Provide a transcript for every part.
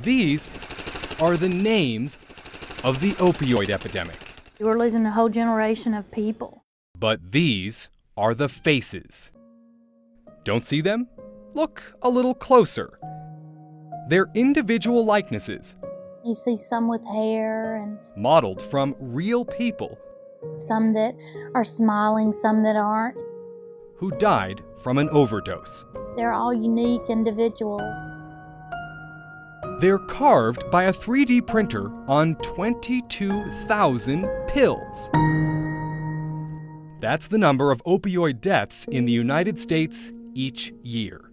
These are the names of the opioid epidemic. We're losing a whole generation of people. But these are the faces. Don't see them? Look a little closer. They're individual likenesses. You see some with hair and modeled from real people some that are smiling, some that aren't. who died from an overdose. They're all unique individuals. They're carved by a 3D printer on 22,000 pills. That's the number of opioid deaths in the United States each year.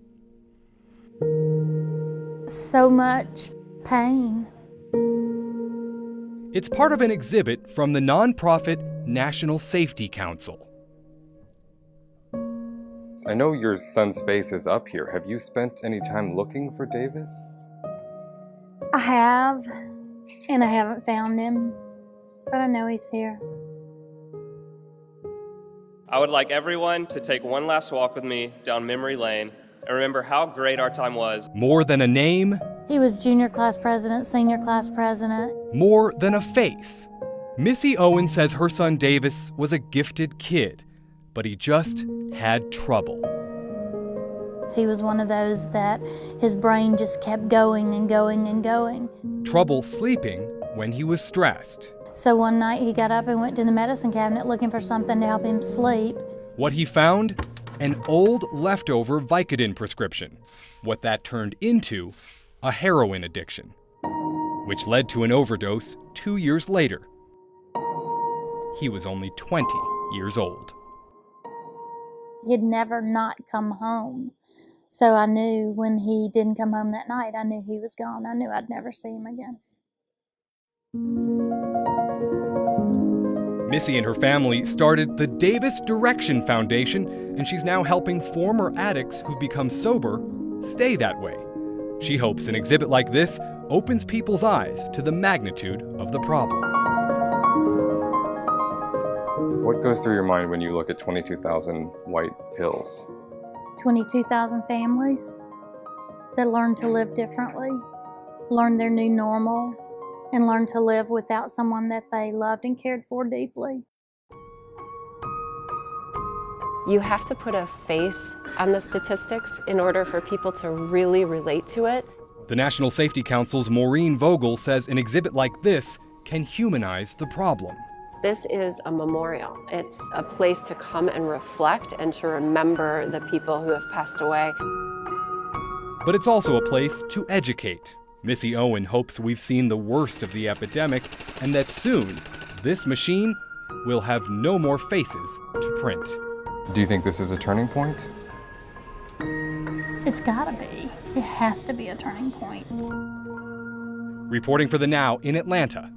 So much pain. It's part of an exhibit from the nonprofit National Safety Council. I know your son's face is up here. Have you spent any time looking for Davis? I have, and I haven't found him, but I know he's here. I would like everyone to take one last walk with me down memory lane and remember how great our time was. More than a name, He was junior class president, senior class president. more than a face. Missy Owen says her son Davis was a gifted kid, but he just had trouble. He was one of those that his brain just kept going and going and going. Trouble sleeping when he was stressed. So one night he got up and went to the medicine cabinet looking for something to help him sleep. What he found? An old leftover Vicodin prescription. What that turned into? A heroin addiction, which led to an overdose 2 years later. He was only 20 years old. He'd never not come home. So I knew when he didn't come home that night, I knew he was gone. I knew I'd never see him again. Missy and her family started the Davis Direction Foundation, and she's now helping former addicts who've become sober stay that way. She hopes an exhibit like this opens people's eyes to the magnitude of the problem. What goes through your mind when you look at 22,000 white pills? 22,000 families that learn to live differently, learn their new normal, and learn to live without someone that they loved and cared for deeply. You have to put a face on the statistics in order for people to really relate to it. The National Safety Council's Maureen Vogel says an exhibit like this can humanize the problem. This is a memorial. It's a place to come and reflect and to remember the people who have passed away. But it's also a place to educate. Missy Owen hopes we've seen the worst of the epidemic and that soon this machine will have no more faces to print. Do you think this is a turning point? It's gotta be. It has to be a turning point. Reporting for The Now in Atlanta,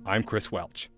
I'm Chris Welch.